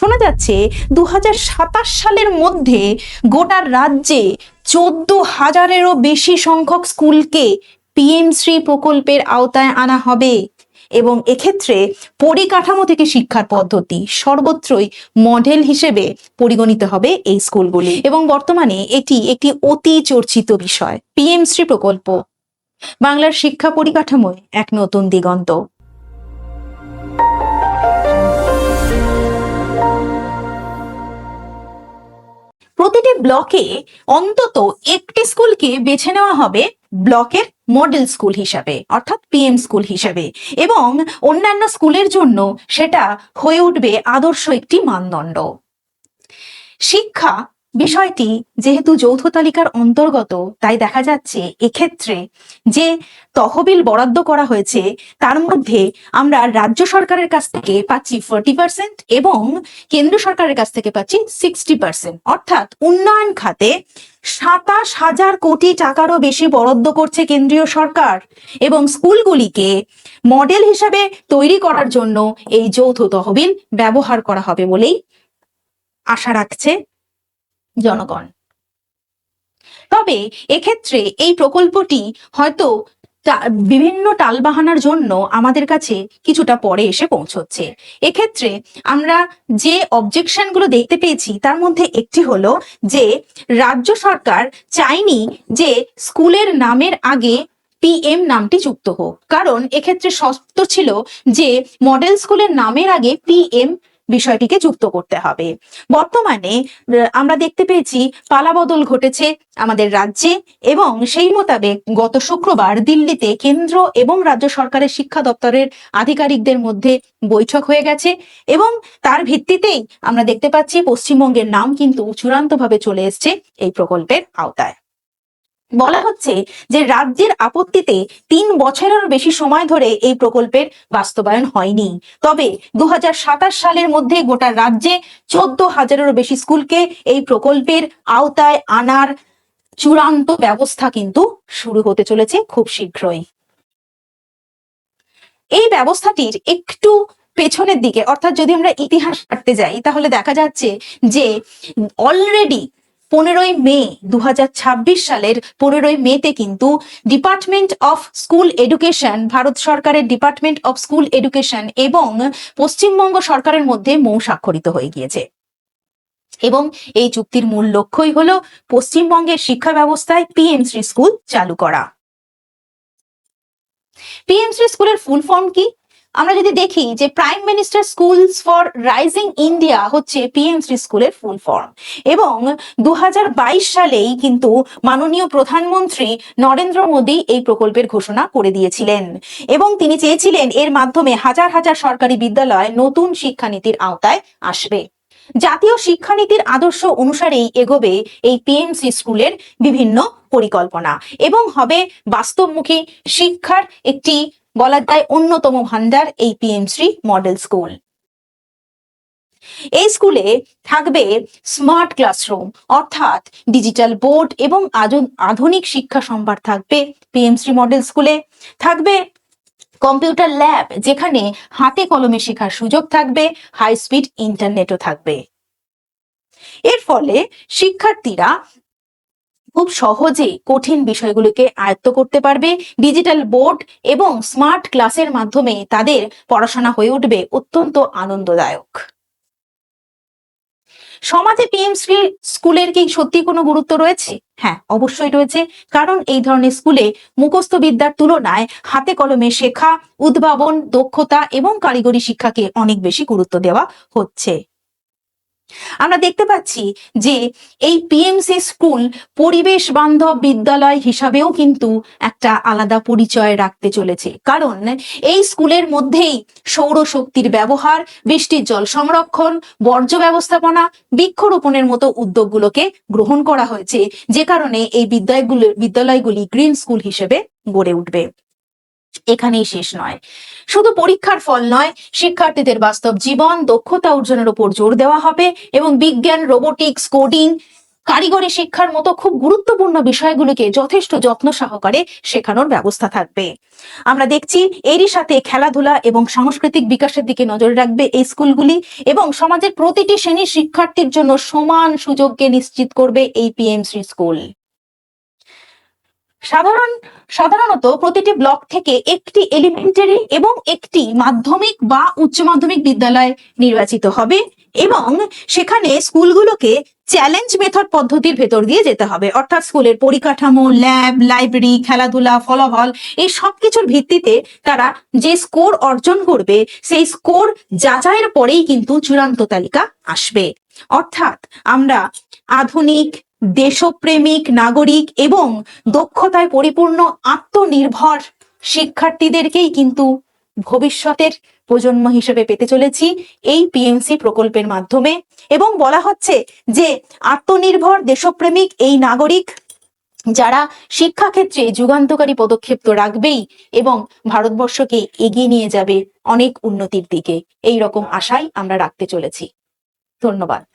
শোনা যাচ্ছে 2027 সালের মধ্যে গোটা রাজ্যে 14,000-এরও বেশি সংখ্যক স্কুলকে পিএমশ্রী প্রকল্পের আওতায় আনা হবে এবং এক্ষেত্রে পরিকাঠামো থেকে শিক্ষার পদ্ধতি সর্বত্রই মডেল হিসেবে পরিগণিত হবে এই স্কুলগুলি। এবং বর্তমানে এটি একটি অতি চর্চিত বিষয়। পিএমশ্রী প্রকল্প বাংলার শিক্ষা পরিকাঠামোয় এক নতুন দিগন্ত। প্রতিটি ব্লকে অন্তত একটি স্কুলকে বেছে নেওয়া হবে ব্লকের মডেল স্কুল হিসাবে, অর্থাৎ পিএম স্কুল হিসাবে, এবং অন্যান্য স্কুলের জন্য সেটা হয়ে উঠবে আদর্শ একটি মানদণ্ড। শিক্ষা বিষয়টি যেহেতু যৌথ তালিকার অন্তর্গত, তাই দেখা যাচ্ছে এক্ষেত্রে যে তহবিল বরাদ্দ করা হয়েছে তার মধ্যে আমরা রাজ্য সরকারের কাছ থেকে পাচ্ছি 40% এবং কেন্দ্র সরকারের কাছ থেকে পাচ্ছি 60%। অর্থাৎ উন্নয়ন খাতে 27,000 কোটি টাকারও বেশি বরাদ্দ করছে কেন্দ্রীয় সরকার এবং স্কুলগুলিকে মডেল হিসাবে তৈরি করার জন্য এই যৌথ তহবিল ব্যবহার করা হবে বলেই আশা রাখছে জনগণ। তবে এক্ষেত্রে এই প্রকল্পটি হয়তো বিভিন্ন টালবাহানার জন্য আমাদের কাছে কিছুটা পরে এসে পৌঁছচ্ছে। এক্ষেত্রে আমরা যে অবজেকশনগুলো দেখতে পেয়েছি তার মধ্যে একটি হলো যে রাজ্য সরকার চায়নি যে স্কুলের নামের আগে পিএম নামটি যুক্ত হোক, কারণ এক্ষেত্রে শর্ত ছিল যে মডেল স্কুলের নামের আগে পিএম বিষয়টিকে যুক্ত করতে হবে। বর্তমানে আমরা দেখতে পেয়েছি পালাবদল ঘটেছে আমাদের রাজ্যে এবং সেই মোতাবেক গত শুক্রবার দিল্লিতে কেন্দ্র এবং রাজ্য সরকারের শিক্ষা দপ্তরের আধিকারিকদের মধ্যে বৈঠক হয়ে গেছে এবং তার ভিত্তিতেই আমরা দেখতে পাচ্ছি পশ্চিমবঙ্গের নাম কিন্তু চূড়ান্তভাবে চলে এসছে এই প্রকল্পের আওতায়। বলা হচ্ছে যে রাজ্যের আপত্তিতে 3 বছরেরও বেশি সময় ধরে এই প্রকল্পের বাস্তবায়ন হয়নি। তবে 2027 সালের মধ্যে গোটা রাজ্যে 14,000-এরও বেশি স্কুলকে এই প্রকল্পের আওতায় আনার চূড়ান্ত ব্যবস্থা কিন্তু শুরু হতে চলেছে খুব শীঘ্রই। এই ব্যবস্থাটির একটু পেছনের দিকে, অর্থাৎ যদি আমরা ইতিহাস কাটতে যাই তাহলে দেখা যাচ্ছে যে অলরেডি 15ই মে 2026 সালের 15ই মেতে কিন্তু department of school education, Bharat সরকারের ডিপার্টমেন্ট অফ স্কুল এডুকেশন এবং পশ্চিমবঙ্গ সরকারের মধ্যে মৌ স্বাক্ষরিত হয়ে গিয়েছে এবং এই চুক্তির মূল লক্ষ্যই হলো পশ্চিমবঙ্গের শিক্ষা ব্যবস্থায় পিএমশ্রী স্কুল চালু করা। পিএমশ্রী স্কুলের ফুল ফর্ম কি? আমরা যদি দেখি যে prime minister schools for rising India হচ্ছে পিএমশ্রী স্কুলের ফুল ফর্ম এবং 2022 সালেই কিন্তু মাননীয় প্রধানমন্ত্রী নরেন্দ্র মোদী এই প্রকল্পের ঘোষণা করে দিয়েছিলেন এবং তিনি চেয়েছিলেন এর মাধ্যমে হাজার হাজার সরকারি বিদ্যালয় নতুন শিক্ষানীতির আওতায় আসবে। জাতীয় শিক্ষানীতির আদর্শ অনুসারেই এগোবে এই পিএমসি স্কুলের বিভিন্ন পরিকল্পনা এবং হবে বাস্তবমুখী শিক্ষার একটি বলা যায় অন্যতম ভান্ডার এই পিএমশ্রী মডেল স্কুল। এই স্কুলে থাকবে স্মার্ট ক্লাসরুম, অর্থাৎ ডিজিটাল বোর্ড এবং আধুনিক শিক্ষা সম্ভার থাকবে পিএমশ্রী মডেল স্কুলে। থাকবে কম্পিউটার ল্যাব, যেখানে হাতে কলমে শেখার সুযোগ থাকবে, হাই স্পিড ইন্টারনেটও থাকবে। এর ফলে শিক্ষার্থীরা খুব সহজে কঠিন বিষয়গুলোকে আয়ত্ত করতে পারবে। ডিজিটাল বোর্ড এবং স্মার্ট ক্লাসের মাধ্যমে তাদের পড়াশোনা হয়ে উঠবে অত্যন্ত আনন্দদায়ক। সমাজে পিএমশ্রী স্কুলের কি সত্যি কোনো গুরুত্ব রয়েছে? হ্যাঁ, অবশ্যই রয়েছে, কারণ এই ধরনের স্কুলে মুখস্থ বিদ্যার তুলনায় হাতে কলমে শেখা, উদ্ভাবন, দক্ষতা এবং কারিগরি শিক্ষাকে অনেক বেশি গুরুত্ব দেওয়া হচ্ছে। আমরা দেখতে পাচ্ছি যে এই পিএমসি স্কুল পরিবেশ বান্ধব বিদ্যালয় হিসাবেও কিন্তু একটা আলাদা পরিচয় রাখতে চলেছে, কারণ এই স্কুলের মধ্যেই সৌরশক্তির ব্যবহার, বৃষ্টির জল সংরক্ষণ, বর্জ্য ব্যবস্থাপনা, বৃক্ষরোপণের মতো উদ্যোগগুলোকে গ্রহণ করা হয়েছে, যে কারণে এই বিদ্যালয়গুলি গ্রিন স্কুল হিসেবে গড়ে উঠবে। এখানেই শেষ নয়, শুধু পরীক্ষার ফল নয়, শিক্ষার্থীদের বাস্তব জীবন, দক্ষতা অর্জনের উপর জোর দেওয়া হবে এবং বিজ্ঞান, রোবোটিক্স, কোডিং কারিগরি শিক্ষার মতো খুব গুরুত্বপূর্ণ বিষয়গুলোকে যথেষ্ট যত্ন সহকারে শেখানোর ব্যবস্থা থাকবে। আমরা দেখছি এরই সাথে খেলাধুলা এবং সাংস্কৃতিক বিকাশের দিকে নজর রাখবে এই স্কুলগুলি, এবং সমাজের প্রতিটি শ্রেণীর শিক্ষার্থীর জন্য সমান সুযোগকে নিশ্চিত করবে এই পিএমসি স্কুল। সাধারণত প্রতিটি ব্লক থেকে একটি এলিমেন্টারি এবং একটি মাধ্যমিক বা উচ্চ মাধ্যমিক বিদ্যালয় নির্বাচিত হবে, এবং সেখানে স্কুলগুলোকে চ্যালেঞ্জ মেথড পদ্ধতির ভেতর দিয়ে যেতে হবে। অর্থাৎ স্কুলের পরিকাঠামো, ল্যাব, লাইব্রেরি, খেলাধুলা, ফলাফল এই সব কিছুর ভিত্তিতে তারা যে স্কোর অর্জন করবে সেই স্কোর যাচাইয়ের পরেই কিন্তু চূড়ান্ত তালিকা আসবে। অর্থাৎ আমরা আধুনিক, দেশপ্রেমিক নাগরিক এবং দক্ষতায় পরিপূর্ণ আত্মনির্ভর শিক্ষার্থীদেরকেই কিন্তু ভবিষ্যতের প্রজন্ম হিসেবে পেতে চলেছি এই পিএমসি প্রকল্পের মাধ্যমে। এবং বলা হচ্ছে যে আত্মনির্ভর দেশপ্রেমিক এই নাগরিক যারা শিক্ষাক্ষেত্রে যুগান্তকারী পদক্ষেপ তো রাখবেই, এবং ভারতবর্ষকে এগিয়ে নিয়ে যাবে অনেক উন্নতির দিকে, এই রকম আশাই আমরা রাখতে চলেছি। ধন্যবাদ।